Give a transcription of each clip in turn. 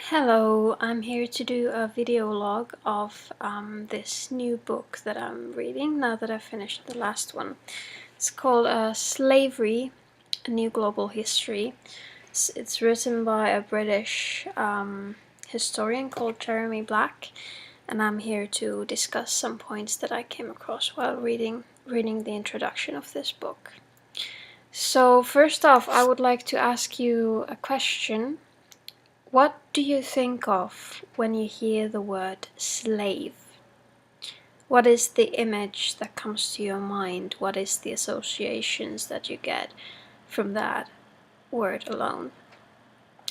Hello, I'm here to do a video log of this new book that I'm reading now that I've finished the last one. It's called Slavery, A New Global History. It's written by a British historian called Jeremy Black, and I'm here to discuss some points that I came across while reading the introduction of this book. So first off, I would like to ask you a question. What do you think of when you hear the word slave? What is the image that comes to your mind? What is the associations that you get from that word alone?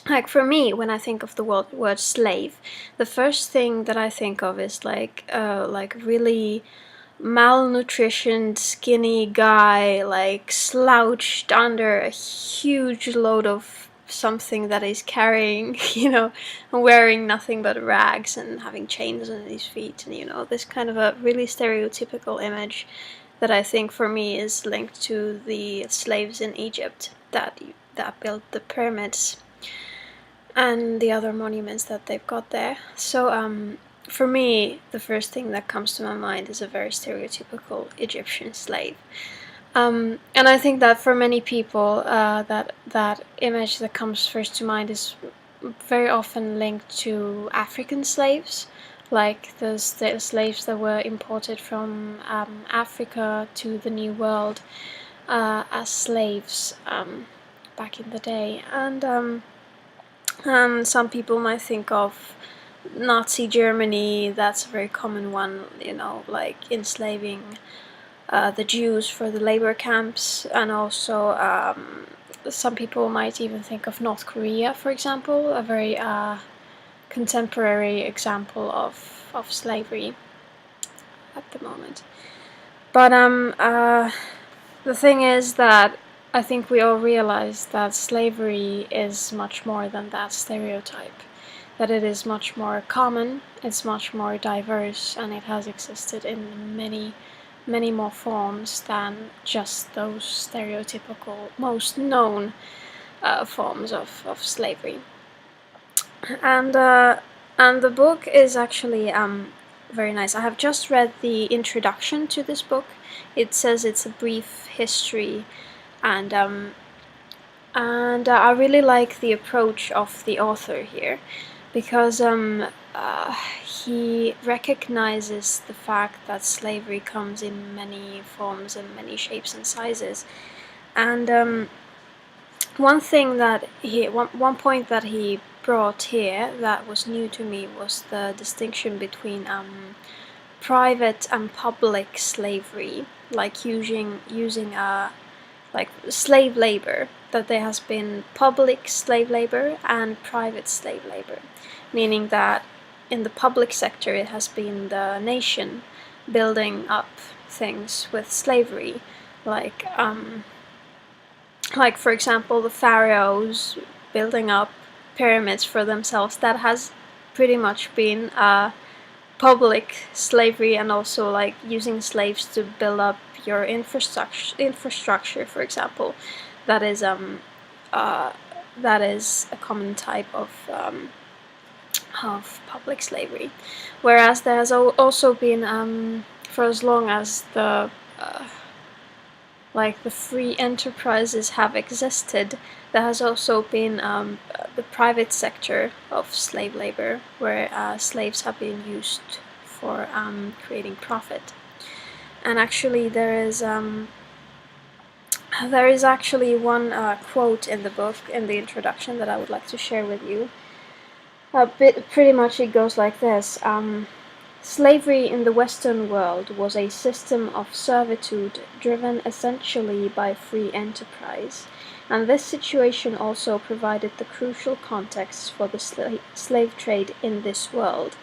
Like for me, when I think of the word slave, the first thing that I think of is like really malnutritioned, skinny guy, like slouched under a huge load of something that he's carrying, and wearing nothing but rags and having chains on his feet, and this kind of a really stereotypical image that I think for me is linked to the slaves in Egypt that built the pyramids and the other monuments that they've got there. So for me, the first thing that comes to my mind is a very stereotypical Egyptian slave. And I think that for many people, that image that comes first to mind is very often linked to African slaves, like the slaves that were imported from Africa to the New World as slaves back in the day. And some people might think of Nazi Germany. That's a very common one, like enslaving the Jews for the labor camps, and also some people might even think of North Korea, for example, a very contemporary example of slavery at the moment. But the thing is that I think we all realize that slavery is much more than that stereotype, that it is much more common, it's much more diverse, and it has existed in many more forms than just those stereotypical, most known forms of slavery. And the book is actually very nice. I have just read the introduction to this book. It says it's a brief history, and I really like the approach of the author here, because he recognizes the fact that slavery comes in many forms and many shapes and sizes. And one point that he brought here that was new to me was the distinction between private and public slavery, like using like slave labor, that there has been public slave labor and private slave labor, meaning that in the public sector it has been the nation building up things with slavery, like for example the pharaohs building up pyramids for themselves. That has pretty much been public slavery, and also like using slaves to build up your infrastructure, for example. That is a common type of public slavery. Whereas there has also been for as long as the free enterprises have existed, there has also been the private sector of slave labor, where slaves have been used for creating profit. And actually there is actually one quote in the book, in the introduction, that I would like to share with you. Pretty much it goes like this. Slavery in the Western world was a system of servitude driven essentially by free enterprise, and this situation also provided the crucial context for the slave trade in this world.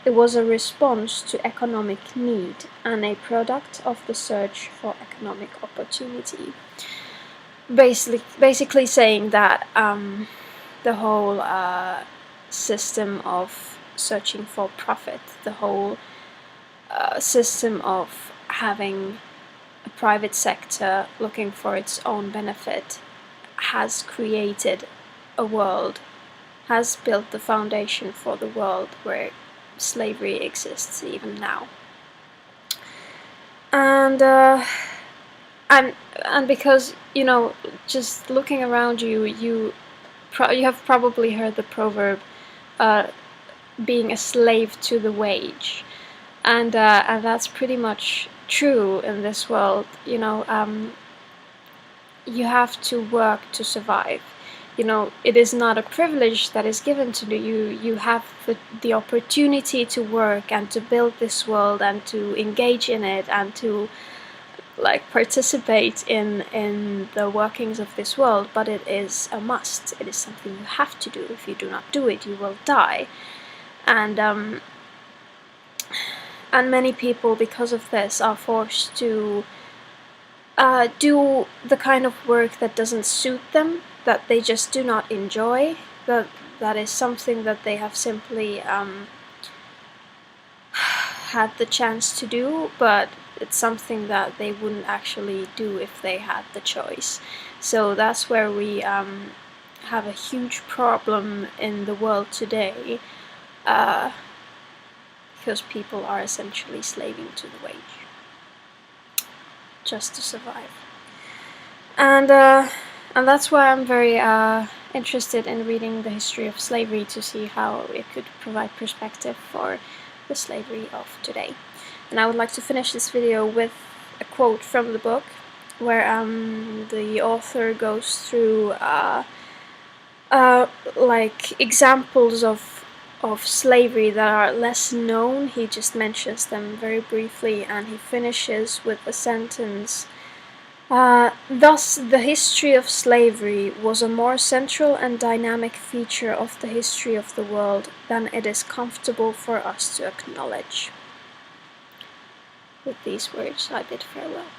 It was a response to economic need and a product of the search for economic opportunity. Basically saying that the whole system of searching for profit, the whole system of having a private sector looking for its own benefit, has created a world has built the foundation for the world where slavery exists even now. And because, you know, just looking around you, you have probably heard the proverb, being a slave to the wage, and that's pretty much true in this world. You know, you have to work to survive. You know, it is not a privilege that is given to you. You have the opportunity to work and to build this world and to engage in it and to like participate in the workings of this world, but it is a must. It is something you have to do. If you do not do it, you will die. And many people, because of this, are forced to do the kind of work that doesn't suit them, that they just do not enjoy, that is something that they have simply had the chance to do, but it's something that they wouldn't actually do if they had the choice. So that's where we have a huge problem in the world today, because people are essentially slaving to the wage just to survive. And that's why I'm very interested in reading the history of slavery, to see how it could provide perspective for the slavery of today. And I would like to finish this video with a quote from the book, where the author goes through like examples of slavery that are less known. He just mentions them very briefly, and he finishes with a sentence: thus, the history of slavery was a more central and dynamic feature of the history of the world than it is comfortable for us to acknowledge. With these words, I bid farewell.